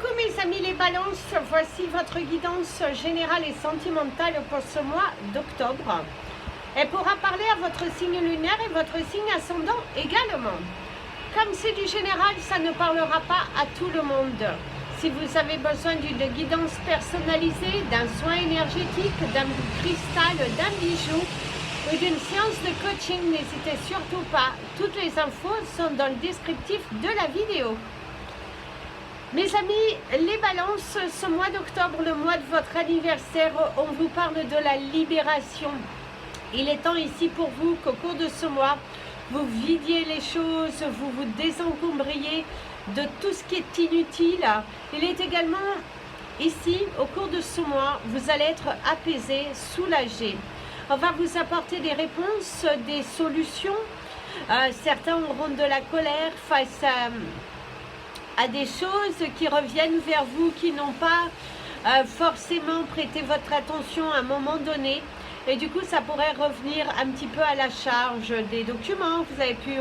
Coucou mes amis les balances, voici votre guidance générale et sentimentale pour ce mois d'octobre. Elle pourra parler à votre signe lunaire et votre signe ascendant également. Comme c'est du général, ça ne parlera pas à tout le monde. Si vous avez besoin d'une guidance personnalisée, d'un soin énergétique, d'un cristal, d'un bijou ou d'une séance de coaching, n'hésitez surtout pas. Toutes les infos sont dans le descriptif de la vidéo. Mes amis, les balances, ce mois d'octobre, le mois de votre anniversaire, on vous parle de la libération. Il est temps ici pour vous qu'au cours de ce mois, vous vidiez les choses, vous vous désencombriez de tout ce qui est inutile. Il est également ici, au cours de ce mois, vous allez être apaisé, soulagé. On va vous apporter des réponses, des solutions. Certains auront de la colère face à des choses qui reviennent vers vous, qui n'ont pas forcément prêté votre attention à un moment donné. Et du coup, ça pourrait revenir un petit peu à la charge des documents que vous avez pu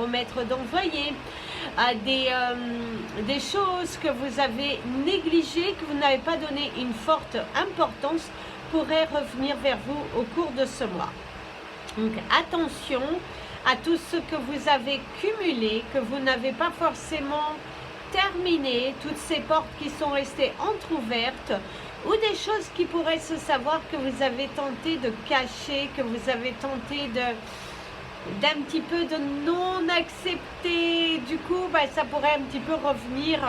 omettre d'envoyer, des choses que vous avez négligées, que vous n'avez pas donné une forte importance, pourraient revenir vers vous au cours de ce mois. Donc attention à tout ce que vous avez cumulé, que vous n'avez pas forcément terminé, toutes ces portes qui sont restées entrouvertes, ou des choses qui pourraient se savoir que vous avez tenté de cacher, que vous avez tenté d'un petit peu de non accepter. Du coup, ça pourrait un petit peu revenir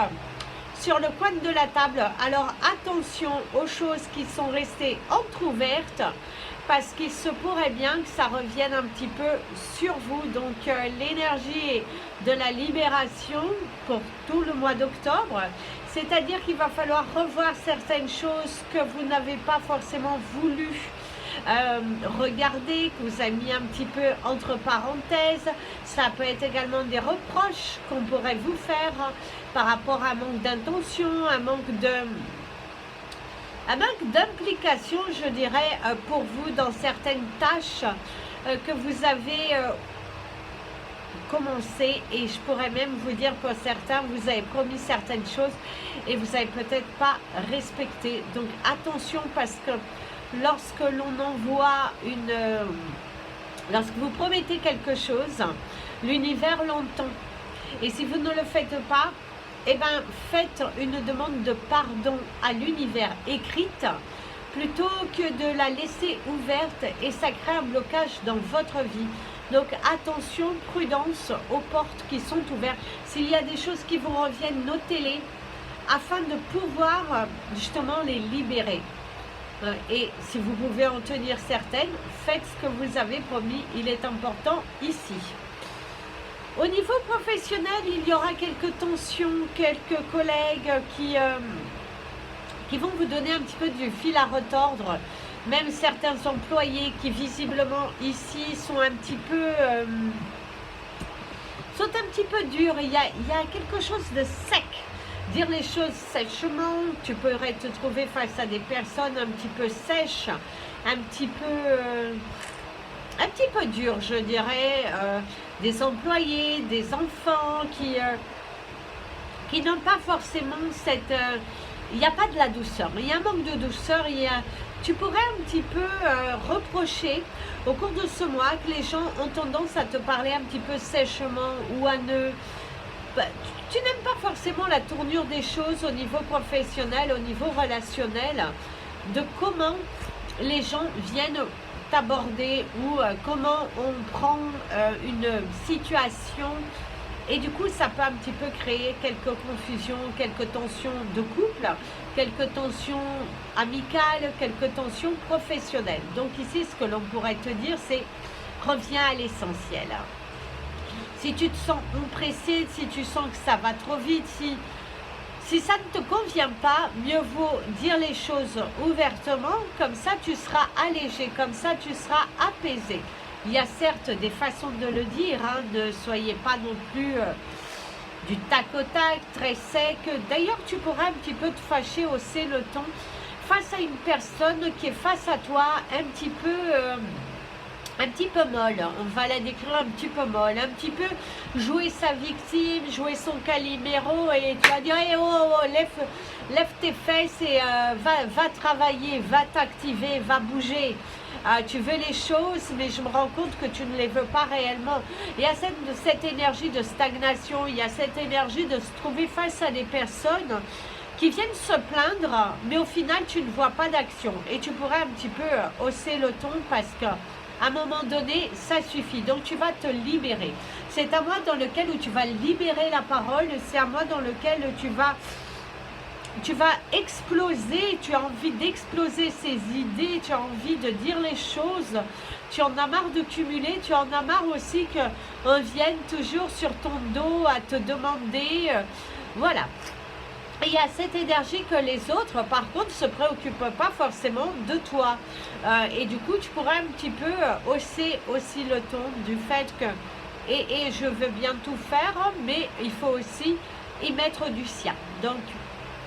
sur le coin de la table. Alors attention aux choses qui sont restées entrouvertes, parce qu'il se pourrait bien que ça revienne un petit peu sur vous. Donc l'énergie de la libération pour tout le mois d'octobre, c'est-à-dire qu'il va falloir revoir certaines choses que vous n'avez pas forcément voulu regarder, que vous avez mis un petit peu entre parenthèses. Ça peut être également des reproches qu'on pourrait vous faire par rapport à un manque d'intention, un manque d'implication, je dirais, pour vous dans certaines tâches que vous avez commencé. Et je pourrais même vous dire, pour certains, vous avez promis certaines choses et vous n'avez peut-être pas respecté. Donc attention, parce que lorsque l'on envoie lorsque vous promettez quelque chose, l'univers l'entend. Et si vous ne le faites pas, eh bien, faites une demande de pardon à l'univers écrite plutôt que de la laisser ouverte, et ça crée un blocage dans votre vie. Donc attention, prudence aux portes qui sont ouvertes. S'il y a des choses qui vous reviennent, notez-les afin de pouvoir justement les libérer. Et si vous pouvez en tenir certaines, faites ce que vous avez promis, il est important ici. Au niveau professionnel, il y aura quelques tensions, quelques collègues qui vont vous donner un petit peu du fil à retordre. Même certains employés qui visiblement ici sont un petit peu durs. Il y a quelque chose de sec. Dire les choses sèchement, tu pourrais te trouver face à des personnes un petit peu sèches, un petit peu dures, je dirais, des employés, des enfants qui n'ont pas forcément cette... il n'y a pas de la douceur, il y a un manque de douceur. Tu pourrais un petit peu reprocher au cours de ce mois que les gens ont tendance à te parler un petit peu sèchement ou à ne... tu n'aimes pas forcément la tournure des choses au niveau professionnel, au niveau relationnel, de comment les gens viennent t'aborder ou comment on prend une situation. Et du coup, ça peut un petit peu créer quelques confusions, quelques tensions de couple, quelques tensions amicales, quelques tensions professionnelles. Donc ici, ce que l'on pourrait te dire, c'est reviens à l'essentiel. Si tu te sens oppressé, si tu sens que ça va trop vite, si ça ne te convient pas, mieux vaut dire les choses ouvertement, comme ça tu seras allégé, comme ça tu seras apaisé. Il y a certes des façons de le dire, ne soyez pas non plus du tac au tac, très sec. D'ailleurs, tu pourras un petit peu te fâcher, hausser le ton face à une personne qui est face à toi, un petit peu un petit peu molle, on va la décrire un petit peu molle, un petit peu jouer sa victime, jouer son Calimero, et tu vas dire hey, oh, oh, lève tes fesses et va travailler, va t'activer, va bouger. Tu veux les choses, mais je me rends compte que tu ne les veux pas réellement. Il y a cette énergie de stagnation, il y a cette énergie de se trouver face à des personnes qui viennent se plaindre, mais au final tu ne vois pas d'action. Et tu pourrais un petit peu hausser le ton parce que à un moment donné, ça suffit. Donc, tu vas te libérer. C'est un mois dans lequel où tu vas libérer la parole. C'est un mois dans lequel tu vas exploser. Tu as envie d'exploser ces idées. Tu as envie de dire les choses. Tu en as marre de cumuler. Tu en as marre aussi qu'on vienne toujours sur ton dos à te demander. Voilà. Et il y a cette énergie que les autres, par contre, ne se préoccupent pas forcément de toi. Et du coup, tu pourrais un petit peu hausser aussi le ton du fait que, et je veux bien tout faire, mais il faut aussi y mettre du sien. Donc,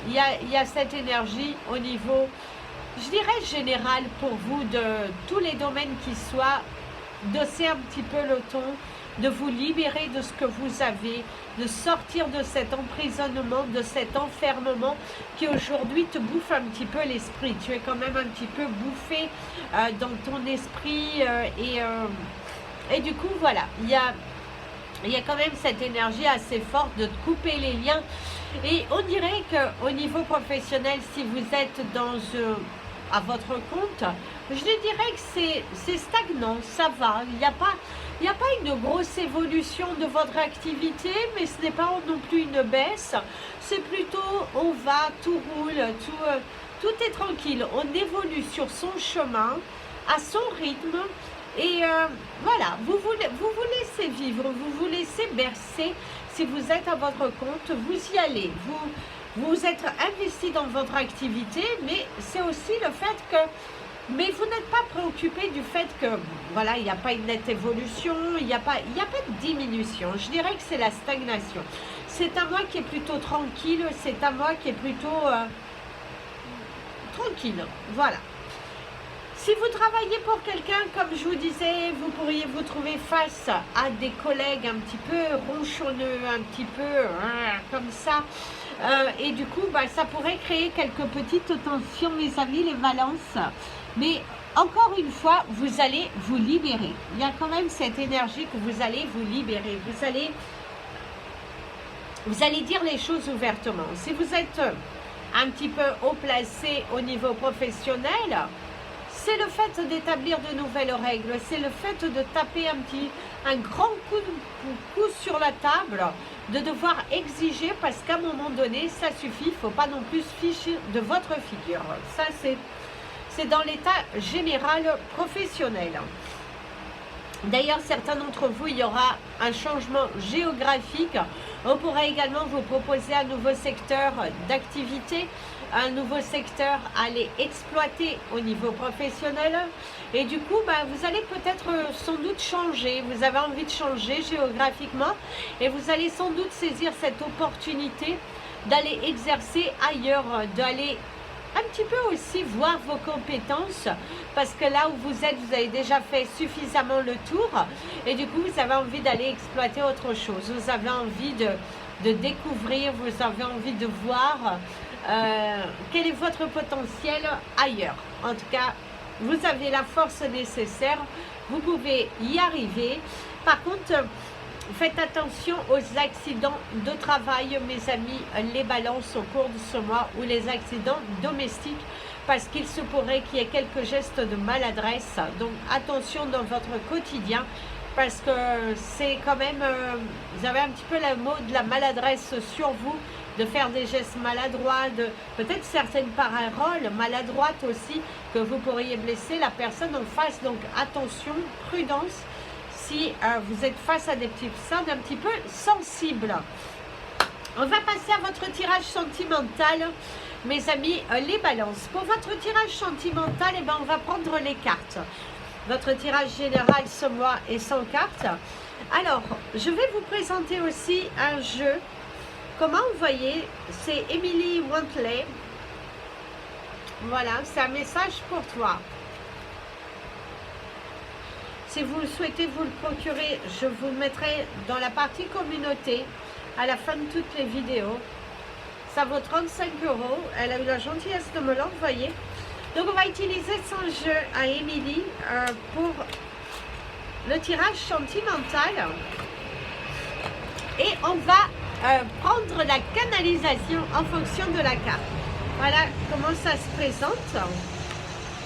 il y a cette énergie au niveau, je dirais, général pour vous, de tous les domaines qui soient, d'hausser un petit peu le ton, de vous libérer de ce que vous avez, de sortir de cet emprisonnement, de cet enfermement qui aujourd'hui te bouffe un petit peu l'esprit. Tu es quand même un petit peu bouffé dans ton esprit et du coup voilà, il y a quand même cette énergie assez forte de te couper les liens. Et on dirait qu'au niveau professionnel, si vous êtes à votre compte, je dirais que c'est stagnant, ça va. Il n'y a pas une grosse évolution de votre activité, mais ce n'est pas non plus une baisse. C'est plutôt, on va, tout roule, tout est tranquille. On évolue sur son chemin, à son rythme. Et voilà, vous vous laissez vivre, vous vous laissez bercer. Si vous êtes à votre compte, vous y allez. Vous êtes investi dans votre activité, mais c'est aussi le fait que... Mais vous n'êtes pas préoccupé du fait que, voilà, il n'y a pas une nette évolution, il n'y a pas de diminution. Je dirais que c'est la stagnation. C'est un mois qui est plutôt tranquille, c'est un mois qui est plutôt tranquille. Voilà. Si vous travaillez pour quelqu'un, comme je vous disais, vous pourriez vous trouver face à des collègues un petit peu ronchonneux, un petit peu comme ça. Et du coup, ça pourrait créer quelques petites tensions, mes amis, les balances. Mais encore une fois, vous allez vous libérer. Il y a quand même cette énergie que vous allez vous libérer. Vous allez dire les choses ouvertement. Si vous êtes un petit peu haut placé au niveau professionnel, c'est le fait d'établir de nouvelles règles, c'est le fait de taper un grand coup sur la table, de devoir exiger parce qu'à un moment donné, ça suffit, il ne faut pas non plus se ficher de votre figure. Ça, c'est dans l'état général professionnel. D'ailleurs, certains d'entre vous, il y aura un changement géographique. On pourrait également vous proposer un nouveau secteur d'activité, un nouveau secteur à aller exploiter au niveau professionnel. Et du coup, vous allez peut-être sans doute changer. Vous avez envie de changer géographiquement et vous allez sans doute saisir cette opportunité d'aller exercer ailleurs, d'aller un petit peu aussi voir vos compétences parce que là où vous êtes, vous avez déjà fait suffisamment le tour et du coup, vous avez envie d'aller exploiter autre chose. Vous avez envie de découvrir, vous avez envie de voir quel est votre potentiel ailleurs. En tout cas, vous avez la force nécessaire, vous pouvez y arriver. Par contre, faites attention aux accidents de travail, mes amis, les balances au cours de ce mois ou les accidents domestiques parce qu'il se pourrait qu'il y ait quelques gestes de maladresse. Donc attention dans votre quotidien parce que c'est quand même, vous avez un petit peu le mot de la maladresse sur vous, de faire des gestes maladroits, peut-être certaines paroles maladroites aussi que vous pourriez blesser la personne en face. Donc attention, prudence. Si vous êtes face à des petites personnes un petit peu sensibles. On va passer à votre tirage sentimental, mes amis, les balances. Pour votre tirage sentimental, on va prendre les cartes. Votre tirage général ce mois est sans cartes. Alors, je vais vous présenter aussi un jeu. Comment vous voyez, c'est Emily Wantley. Voilà, c'est un message pour toi. Si vous souhaitez vous le procurer, je vous le mettrai dans la partie communauté à la fin de toutes les vidéos. Ça vaut 35 €. Elle a eu la gentillesse de me l'envoyer. Donc on va utiliser son jeu à Émilie pour le tirage sentimental. Et on va prendre la canalisation en fonction de la carte. Voilà comment ça se présente.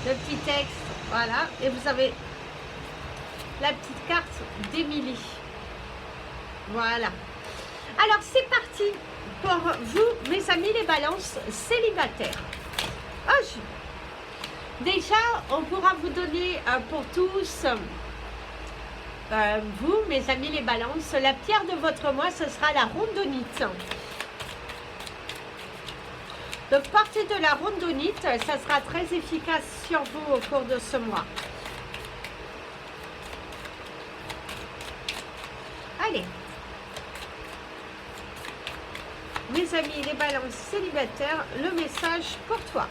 Le petit texte, voilà. Et vous avez la petite carte d'Émilie. Voilà. Alors c'est parti pour vous, mes amis les balances célibataires. Déjà, on pourra vous donner pour tous, vous, mes amis les balances, la pierre de votre mois, ce sera la rondonite. Donc, portez de la rondonite, ça sera très efficace sur vous au cours de ce mois. Allez. Mes amis les balances célibataires, le message pour toi.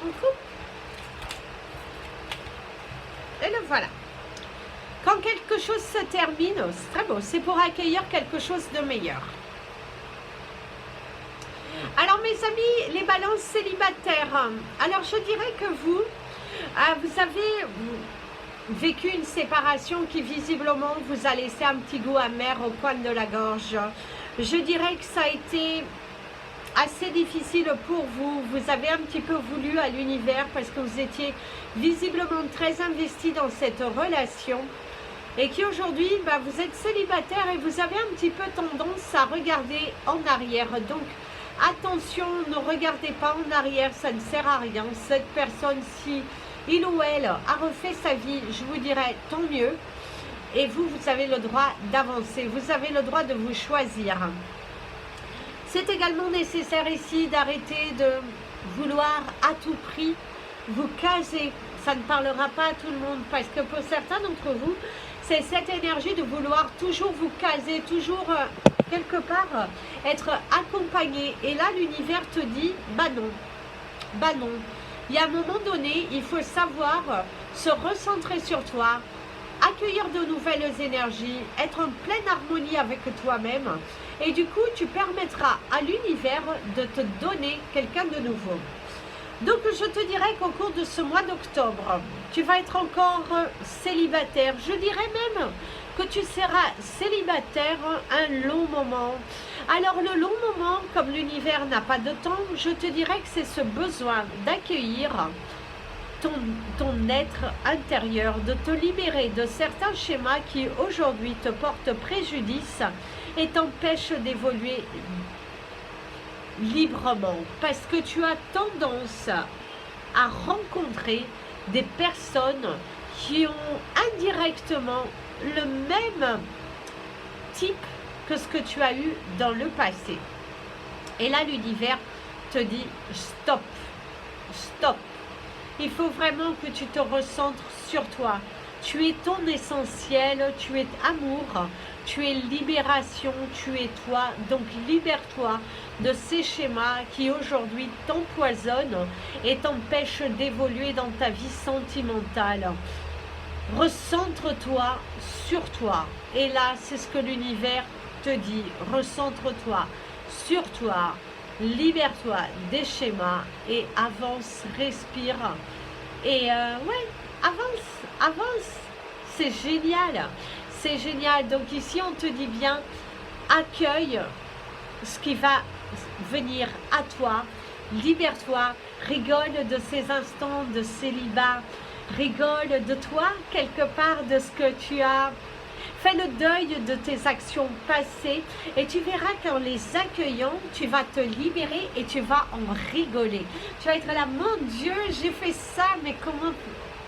On coupe. Et le voilà. Quand quelque chose se termine, c'est très beau, c'est pour accueillir quelque chose de meilleur. Alors mes amis, les balances célibataires, alors je dirais que vous avez vécu une séparation qui visiblement vous a laissé un petit goût amer au coin de la gorge. Je dirais que ça a été assez difficile pour vous. Vous avez un petit peu voulu à l'univers parce que vous étiez visiblement très investi dans cette relation et qu'aujourd'hui vous êtes célibataire et vous avez un petit peu tendance à regarder en arrière. Donc attention, ne regardez pas en arrière, ça ne sert à rien. Cette personne, si il ou elle a refait sa vie, je vous dirais tant mieux. Et vous, vous avez le droit d'avancer, vous avez le droit de vous choisir. C'est également nécessaire ici d'arrêter de vouloir à tout prix vous caser. Ça ne parlera pas à tout le monde parce que pour certains d'entre vous, c'est cette énergie de vouloir toujours vous caser, toujours quelque part être accompagné. Et là, l'univers te dit, bah non, bah non. Il y a un moment donné, il faut savoir se recentrer sur toi, accueillir de nouvelles énergies, être en pleine harmonie avec toi-même. Et du coup, tu permettras à l'univers de te donner quelqu'un de nouveau. Donc, je te dirais qu'au cours de ce mois d'octobre, tu vas être encore célibataire. Je dirais même que tu seras célibataire un long moment. Alors, le long moment, comme l'univers n'a pas de temps, je te dirais que c'est ce besoin d'accueillir ton être intérieur, de te libérer de certains schémas qui aujourd'hui te portent préjudice et t'empêchent d'évoluer librement parce que tu as tendance à rencontrer des personnes qui ont indirectement le même type que ce que tu as eu dans le passé. Et là, l'univers te dit stop, stop. Il faut vraiment que tu te recentres sur toi. Tu es ton essentiel, tu es amour, tu es libération, tu es toi. Donc libère-toi de ces schémas qui aujourd'hui t'empoisonnent et t'empêchent d'évoluer dans ta vie sentimentale. Recentre-toi sur toi. Et là, c'est ce que l'univers te dit. Recentre-toi sur toi. Libère-toi des schémas et avance, respire. Et ouais, avance, avance. C'est génial. C'est génial. Donc ici, on te dit bien, accueille ce qui va venir à toi. Libère-toi. Rigole de ces instants de célibat. Rigole de toi, quelque part, de ce que tu as. Fais le deuil de tes actions passées et tu verras qu'en les accueillant, tu vas te libérer et tu vas en rigoler. Tu vas être là, mon Dieu, j'ai fait ça, mais comment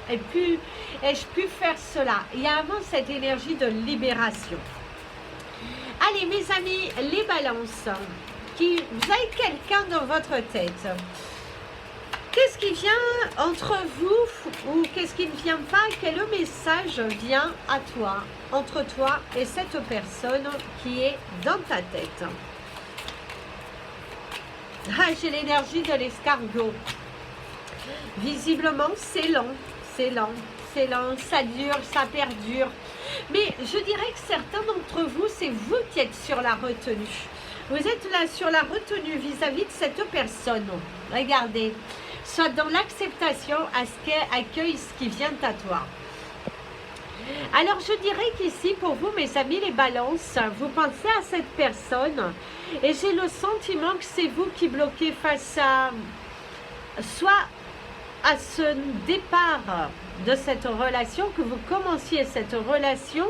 ai-je pu faire cela? Il y a vraiment cette énergie de libération. Allez, mes amis, les balances, vous avez quelqu'un dans votre tête. Qu'est-ce qui vient entre vous ou qu'est-ce qui ne vient pas? Quel message vient à toi, entre toi et cette personne qui est dans ta tête? Ah, j'ai l'énergie de l'escargot. Visiblement, c'est lent, c'est lent, c'est lent, ça dure, ça perdure. Mais je dirais que certains d'entre vous, c'est vous qui êtes sur la retenue. Vous êtes là sur la retenue vis-à-vis de cette personne. Regardez, soit dans l'acceptation à ce qu'elle accueille ce qui vient à toi. Alors je dirais qu'ici, pour vous, mes amis les balances, vous pensez à cette personne et j'ai le sentiment que c'est vous qui bloquez face à soit à ce départ de cette relation, que vous commenciez cette relation,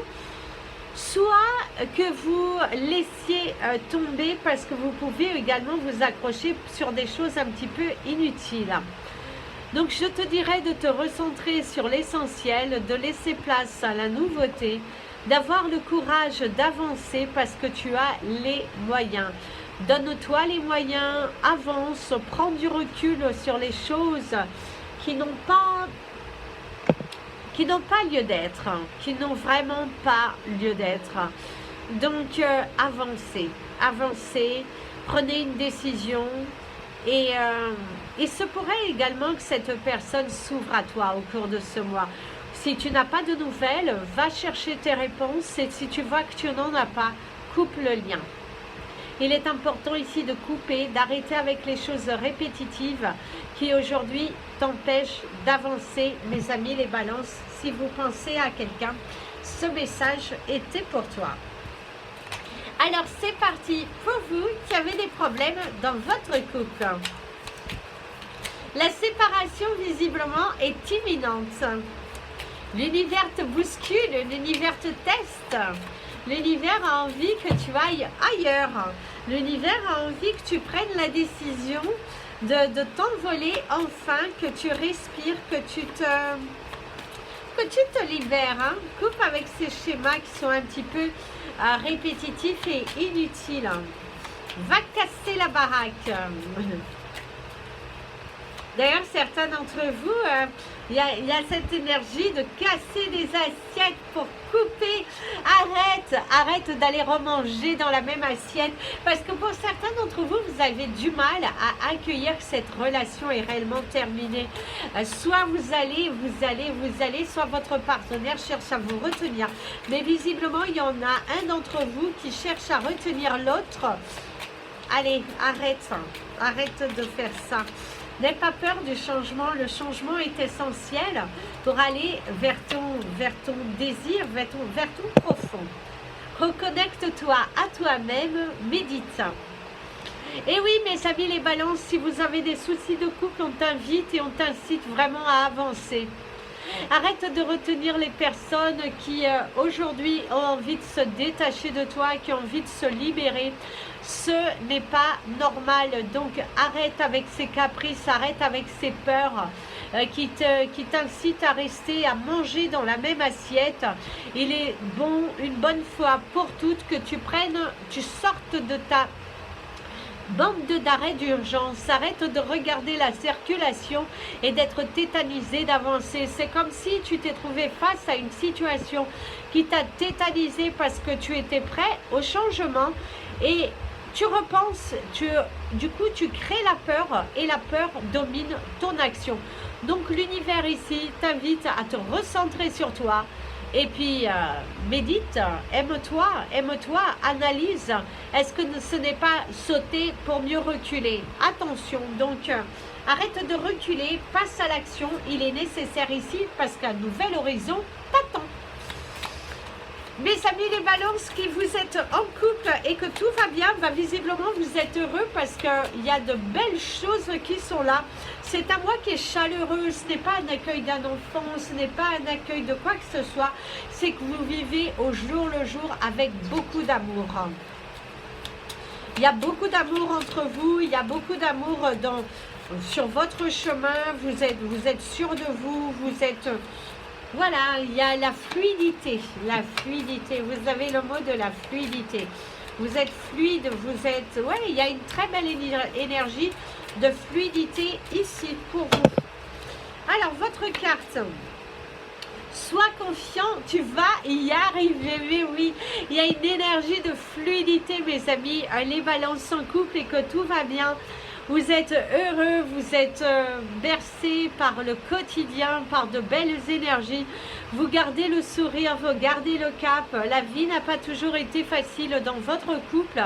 soit que vous laissiez tomber parce que vous pouvez également vous accrocher sur des choses un petit peu inutiles. Donc je te dirais de te recentrer sur l'essentiel, de laisser place à la nouveauté, d'avoir le courage d'avancer parce que tu as les moyens. Donne-toi les moyens, avance, prends du recul sur les choses qui n'ont pas lieu d'être, qui n'ont vraiment pas lieu d'être. Donc avancez, avancez, prenez une décision et il se pourrait également que cette personne s'ouvre à toi au cours de ce mois. Si tu n'as pas de nouvelles, va chercher tes réponses et si tu vois que tu n'en as pas, coupe le lien. Il est important ici de couper, d'arrêter avec les choses répétitives qui aujourd'hui t'empêchent d'avancer, mes amis les balances. Si vous pensez à quelqu'un, ce message était pour toi. Alors c'est parti pour vous qui avez des problèmes dans votre couple. La séparation visiblement est imminente. L'univers te bouscule, l'univers te teste. L'univers a envie que tu ailles ailleurs. L'univers a envie que tu prennes la décision de t'envoler enfin, que tu respires, que tu te libères. Hein. Coupe avec ces schémas qui sont un petit peu répétitifs et inutiles. Va casser la baraque. D'ailleurs, certains d'entre vous, il y a cette énergie de casser des assiettes pour couper. Arrête d'aller remanger dans la même assiette. Parce que pour certains d'entre vous, vous avez du mal à accueillir que cette relation est réellement terminée. Soit vous allez, soit votre partenaire cherche à vous retenir. Mais visiblement, il y en a un d'entre vous qui cherche à retenir l'autre. Allez, arrête de faire ça. N'aie pas peur du changement. Le changement est essentiel pour aller vers ton désir, vers ton profond. Reconnecte-toi à toi-même, médite. Et oui, mes amis les balances, si vous avez des soucis de couple, on t'invite et on t'incite vraiment à avancer. Arrête de retenir les personnes qui aujourd'hui ont envie de se détacher de toi, qui ont envie de se libérer. Ce n'est pas normal, donc arrête avec ces caprices, arrête avec ces peurs qui t'incitent à rester, à manger dans la même assiette. Il est bon, une bonne fois pour toutes, que tu sortes de ta bande d'arrêt d'urgence. Arrête de regarder la circulation et d'être tétanisé d'avancer. C'est comme si tu t'es trouvé face à une situation qui t'a tétanisé parce que tu étais prêt au changement et tu repenses, du coup tu crées la peur et la peur domine ton action. Donc l'univers ici t'invite à te recentrer sur toi. Et puis, médite, aime-toi, analyse. Est-ce que ce n'est pas sauter pour mieux reculer? Attention, donc, arrête de reculer, passe à l'action. Il est nécessaire ici parce qu'un nouvel horizon t'attend. Mes amis les balances, qui vous êtes en couple et que tout va bien, visiblement vous êtes heureux parce qu'il y a de belles choses qui sont là. C'est un mois qui est chaleureux, ce n'est pas un accueil d'un enfant, ce n'est pas un accueil de quoi que ce soit, c'est que vous vivez au jour le jour avec beaucoup d'amour. Il y a beaucoup d'amour entre vous, il y a beaucoup d'amour sur votre chemin, vous êtes sûr de vous, vous êtes... Voilà, il y a la fluidité, vous avez le mot de la fluidité. Vous êtes fluide, il y a une très belle énergie de fluidité ici pour vous. Alors, votre carte, sois confiant, tu vas y arriver, oui. Il y a une énergie de fluidité, mes amis, les balances en couple et que tout va bien. Vous êtes heureux, vous êtes bercé par le quotidien, par de belles énergies. Vous gardez le sourire, vous gardez le cap. La vie n'a pas toujours été facile dans votre couple.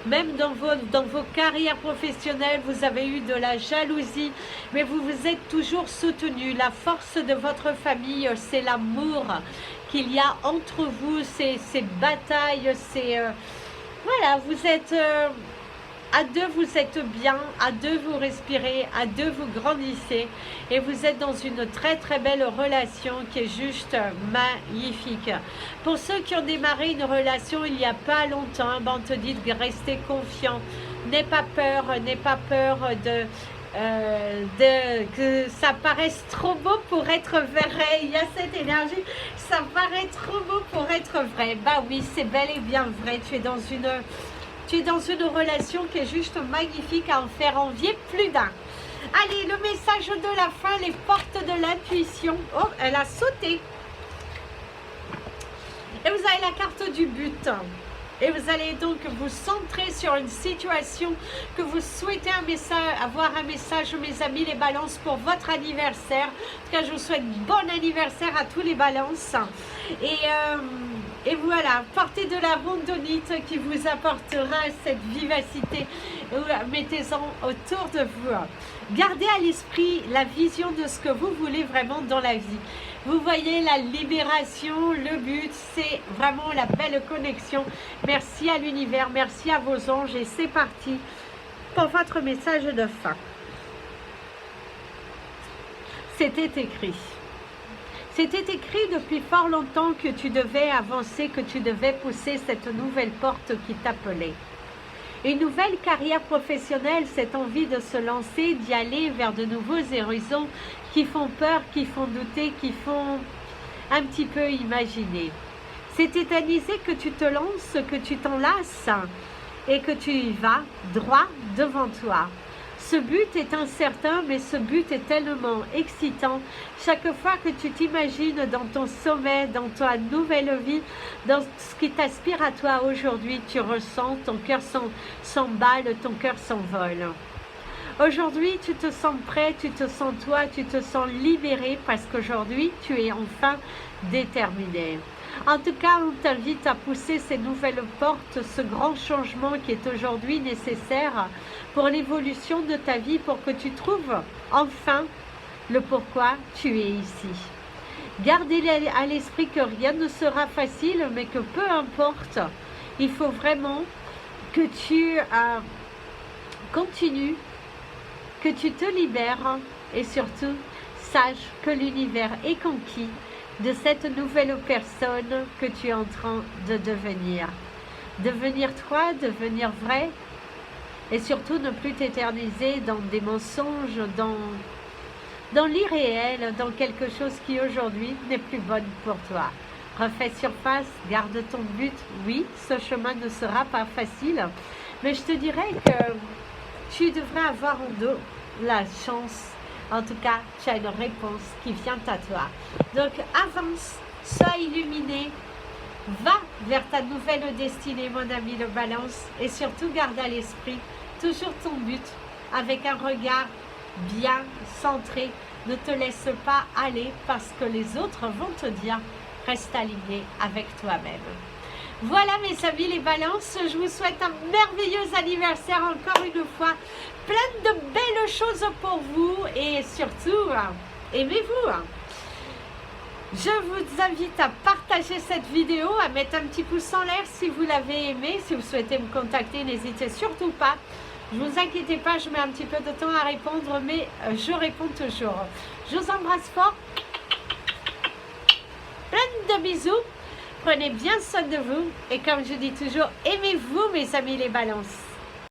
Même dans vos carrières professionnelles, vous avez eu de la jalousie. Mais vous vous êtes toujours soutenu. La force de votre famille, c'est l'amour qu'il y a entre vous. Ces batailles, voilà, vous êtes... à deux, vous êtes bien, à deux, vous respirez, à deux, vous grandissez et vous êtes dans une très très belle relation qui est juste magnifique. Pour ceux qui ont démarré une relation il n'y a pas longtemps, ben on te dit de rester confiant, n'aie pas peur que ça paraisse trop beau pour être vrai. Il y a cette énergie, ça paraît trop beau pour être vrai. Bah oui, c'est bel et bien vrai, tu es dans une relation qui est juste magnifique à en faire envier plus d'un. Allez, le message de la fin, les portes de l'intuition. Oh, elle a sauté. Et vous avez la carte du but. Et vous allez donc vous centrer sur une situation que vous souhaitez avoir un message, mes amis, les balances, pour votre anniversaire. En tout cas, je vous souhaite bon anniversaire à tous les balances. Et voilà, portez de la rondonite qui vous apportera cette vivacité. Mettez-en autour de vous. Gardez à l'esprit la vision de ce que vous voulez vraiment dans la vie. Vous voyez la libération, le but, c'est vraiment la belle connexion. Merci à l'univers, merci à vos anges et c'est parti pour votre message de fin. C'était écrit. C'était écrit depuis fort longtemps que tu devais avancer, que tu devais pousser cette nouvelle porte qui t'appelait. Une nouvelle carrière professionnelle, cette envie de se lancer, d'y aller vers de nouveaux horizons qui font peur, qui font douter, qui font un petit peu imaginer. C'est tétanisé que tu te lances, que tu t'enlaces et que tu y vas droit devant toi. Ce but est incertain, mais ce but est tellement excitant. Chaque fois que tu t'imagines dans ton sommet, dans ta nouvelle vie, dans ce qui t'aspire à toi aujourd'hui, tu ressens, ton cœur s'emballe, ton cœur s'envole. Aujourd'hui, tu te sens prêt, tu te sens toi, tu te sens libéré parce qu'aujourd'hui, tu es enfin déterminé. En tout cas, on t'invite à pousser ces nouvelles portes, ce grand changement qui est aujourd'hui nécessaire pour l'évolution de ta vie, pour que tu trouves enfin le pourquoi tu es ici. Gardez à l'esprit que rien ne sera facile, mais que peu importe, il faut vraiment que tu continues, que tu te libères et surtout, sache que l'univers est conquis de cette nouvelle personne que tu es en train de devenir. Devenir toi, devenir vrai et surtout ne plus t'éterniser dans des mensonges, dans l'irréel, dans quelque chose qui aujourd'hui n'est plus bonne pour toi. Refais surface, garde ton but. Oui, ce chemin ne sera pas facile, mais je te dirais que tu devrais avoir en dos la chance. En tout cas, tu as une réponse qui vient à toi. Donc, avance, sois illuminé, va vers ta nouvelle destinée, mon ami le balance. Et surtout, garde à l'esprit toujours ton but avec un regard bien centré. Ne te laisse pas aller parce que les autres vont te dire, reste aligné avec toi-même. Voilà mes amis les balances, je vous souhaite un merveilleux anniversaire encore une fois, plein de belles choses pour vous et surtout, aimez-vous. Je vous invite à partager cette vidéo, à mettre un petit pouce en l'air si vous l'avez aimé. Si vous souhaitez me contacter, n'hésitez surtout pas. Ne vous inquiétez pas, je mets un petit peu de temps à répondre, mais je réponds toujours. Je vous embrasse fort, plein de bisous. Prenez bien soin de vous et comme je dis toujours, aimez-vous mes amis les balances.